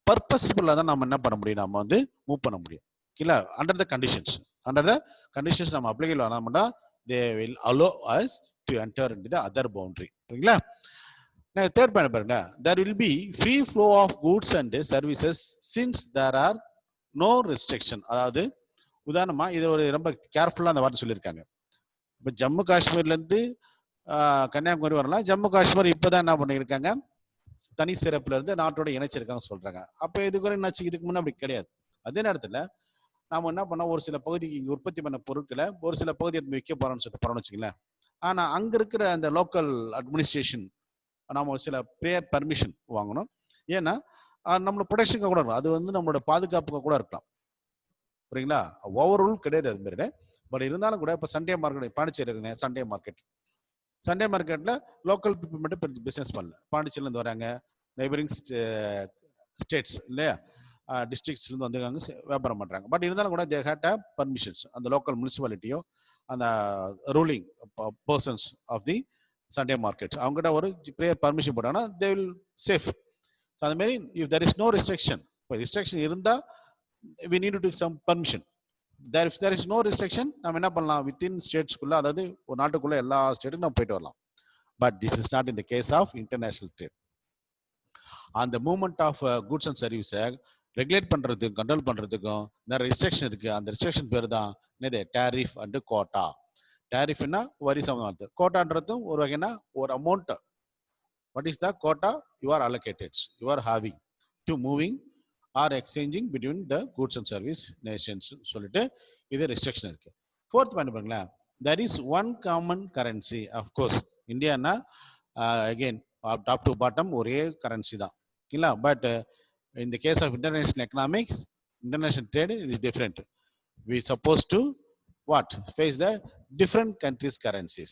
பர்பஸ்ஃபுல்லா தான் நம்ம என்ன பண்ண முடியும், நம்ம வந்து மூவ் பண்ண முடியும். இல்ல அண்டர் த கண்டிஷன்ஸ், நம்ம அப்ளிகேஷன் பண்ணோம்னா they will allow us to enter into the other boundary. சரிங்களா? தேர்ட் பாயிண்ட் பாருங்க. there will be free flow of goods and services since there are no restriction. அதாவது உதாரணமா இது ஒரு ரொம்ப கேர்ஃபுல்லா அந்த வார்த்தை சொல்லியிருக்காங்க. இப்போ ஜம்மு காஷ்மீர்ல இருந்து கன்னியாகுமரி வரலாம். ஜம்மு காஷ்மீர் இப்பதான் என்ன பண்ணியிருக்காங்க, தனி சிறப்புல இருந்து நாட்டோட இணைச்சிருக்காங்க சொல்றாங்க. அப்ப இதுக்கு என்னாச்சு, இதுக்கு முன்னே அப்படி கிடையாது. அதே நேரத்துல நாம என்ன பண்ணோம், ஒரு சில பகுதிக்கு இங்க உற்பத்தி பண்ண பொருட்களை ஒரு சில பகுதி விற்க போறோம்னு சொல்லிட்டு போறோம்னு வச்சுங்களேன். ஆனா அங்க இருக்கிற அந்த லோக்கல் அட்மினிஸ்ட்ரேஷன் நாம சில ப்ரேயர் பர்மிஷன் வாங்கணும். ஏன்னா நம்மளோட ப்ரொடெக்ஷனுக்கு கூட இருக்கும், அது வந்து நம்மளோட பாதுகாப்புக்கு கூட இருக்கலாம். புரியுங்களா? ஓவர் ரூல் கிடையாது அது மாதிரி. பட் இருந்தாலும் கூட இப்போ சண்டே மார்க்கெட், பாண்டிச்சேரி இருக்குங்க சண்டே மார்க்கெட். சண்டே மார்க்கெட்ல லோக்கல் பீப்புள் மட்டும் பிசினஸ் பண்ணல. பாண்டிச்சேரியில இருந்து வராங்க, நெய்பரிங் ஸ்டேட்ஸ் இல்லையா, டிஸ்ட்ரிக்ட்ஸ்ல இருந்து வந்துருக்காங்க, வியாபாரம் பண்றாங்க. பட் இருந்தாலும் கூட தே ஹேட் பர்மிஷன்ஸ். அந்த லோக்கல் முனிசிபாலிட்டியோ அந்த ruling persons of the Sunday market அவங்ககிட்ட ஒரு ப்ரேயர் பர்மிஷன் போட்டாங்கன்னா தே வில் சேஃப். ஸோ அது மாதிரி if there is no restriction, இப்போ ரெஸ்ட்ரிக்ஷன் இருந்தால் we need to take some permission. if there is no restriction, நம்ம என்ன பண்ணலாம், வித்தின் ஸ்டேட்ஸ்குள்ள, அதாவது ஒரு நாட்டுக்குள்ள எல்லா ஸ்டேட்டுக்கும் நம்ம போயிட்டு வரலாம். But this is not in the case of international trade. அந்த மூவ்மெண்ட் ஆஃப் கூட்ஸ் அண்ட் சர்வீஸை ரெகுலேட் பண்றதுக்கும் கண்ட்ரோல் பண்றதுக்கும் நிறைய ரெஸ்ட்ரிக்ஷன் இருக்கு. அந்த ரெஸ்ட்ரிக்ஷன் பேர் தான் என்னது, டேரிஃப் அண்ட் கோட்டா. டேரிஃப்னா வரி சம்பந்தமானது, கோட்டான்றதும் ஒரு வகைனா ஒரு amount. What is the quota you are allocated, you are having to moving or exchanging between the goods and service nations சொல்லிட்டு இது ரெஸ்ட்ரிக்ஷன் இருக்கு. ஃபோர்த் பாயிண்ட் பாருங்களேன், there is one common currency. of course இந்தியானா again top to bottom ஒரே currency தான் இல்ல. But in the case of international economics, international trade is different. We supposed to what, face the different countries currencies.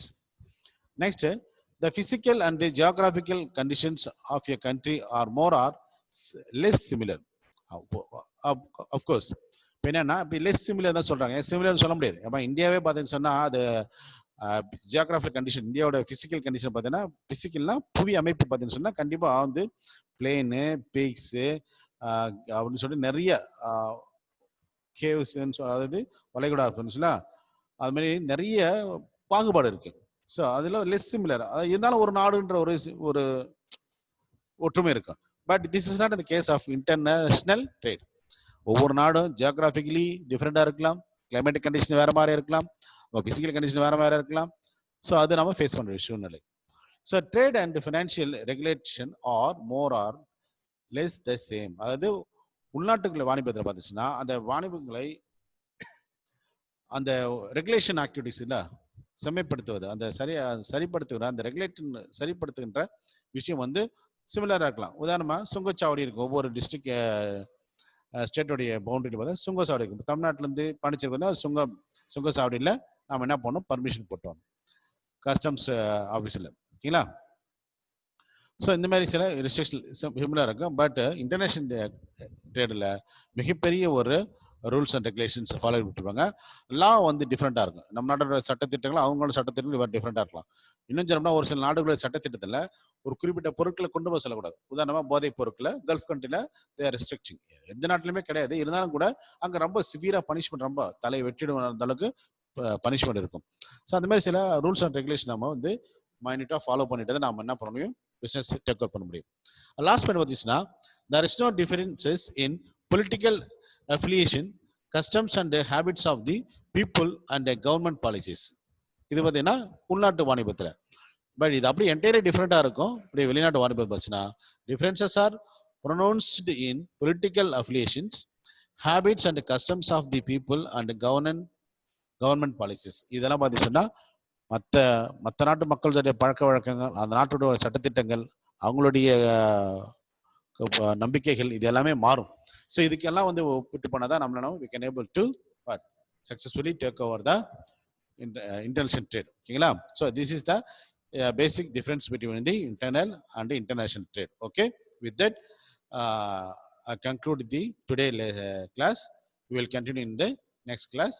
Next, the physical and the geographical conditions of a country are more or less similar. of course என்னன்னா இப்போ less similar தான் சொல்றாங்க, similar சொல்ல முடியாது. அப்போ இந்தியாவே பார்த்தீங்கன்னு சொன்னா அது ஜியோகிராபிக்கல் கண்டிஷன், இந்தியாவோட பிசிக்கல் கண்டிஷன் பார்த்தீங்கன்னா, பிசிக்கல்னா புவி அமைப்பு பார்த்தீங்கன்னு சொன்னா கண்டிப்பா வந்து பிளேனு, பீக்ஸு அப்படின்னு சொல்லிட்டு நிறைய கேவ்ஸ், அதாவது வளைகுடா பெனின்சுலா, அது மாதிரி நிறைய பாகுபாடு இருக்கு. ஸோ அதுல லெஸ் சிமிலர் இருந்தாலும் ஒரு நாடுன்ற ஒரு ஒற்றுமை இருக்கும். பட் திஸ் இஸ் நாட் இந்த கேஸ் ஆஃப் இன்டர்நேஷனல் ட்ரேட். ஒவ்வொரு நாடும் ஜியோகிராபிக்கலி டிஃப்ரெண்டா இருக்கலாம், கிளைமேட்டிக் கண்டிஷன் வேற மாதிரி இருக்கலாம், பிசிக்கல் கண்டிஷன் வேற மாதிரி இருக்கலாம். ஸோ அது நம்ம ஃபேஸ் பண்ற சூழ்நிலை. So trade and financial regulation are more or less the same. அதாவது உள்நாட்டுக்குள்ள வாணிபத்தில் பார்த்துச்சுன்னா அந்த வாணிபங்களை அந்த ரெகுலேஷன் ஆக்டிவிட்டிஸ் இல்ல செம்மைப்படுத்துவது, அந்த சரிப்படுத்துகிற அந்த ரெகுலேஷன் சரிப்படுத்துகின்ற விஷயம் வந்து சிமிலரா இருக்கலாம். உதாரணமா சுங்கச்சாவடி இருக்கும், ஒவ்வொரு டிஸ்ட்ரிக்ட் ஸ்டேட்டோடைய பவுண்டரி பார்த்தா சுங்கச்சாவடி இருக்கும். தமிழ்நாட்டில இருந்து பாண்டிச்சேரி வந்து சுங்கச்சாவடியில் நாம என்ன பண்ணோம், பர்மிஷன் போட்டோம் கஸ்டம்ஸ் ஆஃபீஸில். ஓகேங்களா? ஸோ இந்த மாதிரி சில ரெஸ்ட்ரிக்ஷன் சிமிலராக இருக்கும். பட் இன்டர்நேஷனல் ட்ரேடில் மிகப்பெரிய ஒரு ரூல்ஸ் அண்ட் ரெகுலேஷன்ஸ் ஃபாலோ பண்ணிருப்பாங்க. லா வந்து டிஃப்ரெண்டாக இருக்கும். நம்ம நாட்டோட சட்டத்திட்டங்கள் அவங்களோட சட்டத்திட்டங்கள் டிஃப்ரெண்டாக இருக்கலாம். இன்னும் சொல்லணும்னா ஒரு சில நாடுகளோட சட்டத்திட்டத்தில் ஒரு குறிப்பிட்ட பொருட்களை கொண்டு போய் சொல்லக்கூடாது. உதாரணமாக போதைப் பொருட்களை கல்ஃப் கண்ட்ரியில் தேர் ரெஸ்ட்ரிக்டிங், எந்த நாட்டிலுமே கிடையாது. இருந்தாலும் கூட அங்கே ரொம்ப சிவியரா பனிஷ்மெண்ட், ரொம்ப தலையை வெட்டிடும் அந்த அளவுக்கு பனிஷ்மெண்ட் இருக்கும். ஸோ அந்த மாதிரி சில ரூல்ஸ் அண்ட் ரெகுலேஷன் நம்ம வந்து மைனியூட்டாக ஃபாலோ பண்ணிட்டு தான் நம்ம என்ன பண்ண முடியும், பிசினஸ் டேக் ஓவர் பண்ண முடியும். லாஸ்ட் பாயிண்ட் பார்த்தீங்கன்னா there is no differences in political affiliation, customs and habits of the people and the government policies. இது பார்த்தீங்கன்னா உள்நாட்டு வாணிபத்தில். பட் இது அப்படி என்டையரே டிஃப்ரெண்டாக இருக்கும். இப்படி வெளிநாட்டு வாணிபம் பார்த்துச்சுன்னா differences are pronounced in political affiliations, habits and customs of the people and government policies. இதெல்லாம் பார்த்துச்சுன்னா மற்ற மற்ற நாட்டு மக்களுடைய பழக்க வழக்கங்கள், அந்த நாட்டோட சட்டத்திட்டங்கள், அவங்களுடைய நம்பிக்கைகள், இது எல்லாமே மாறும். ஸோ இதுக்கெல்லாம் வந்து ஒப்பிட்டு பண்ணாதான் நம்மளால we can able to successfully take over the international trade. ஓகேங்களா? So this is the basic difference between the internal and the international trade. Okay, with that I conclude the today class. We will continue in the next class.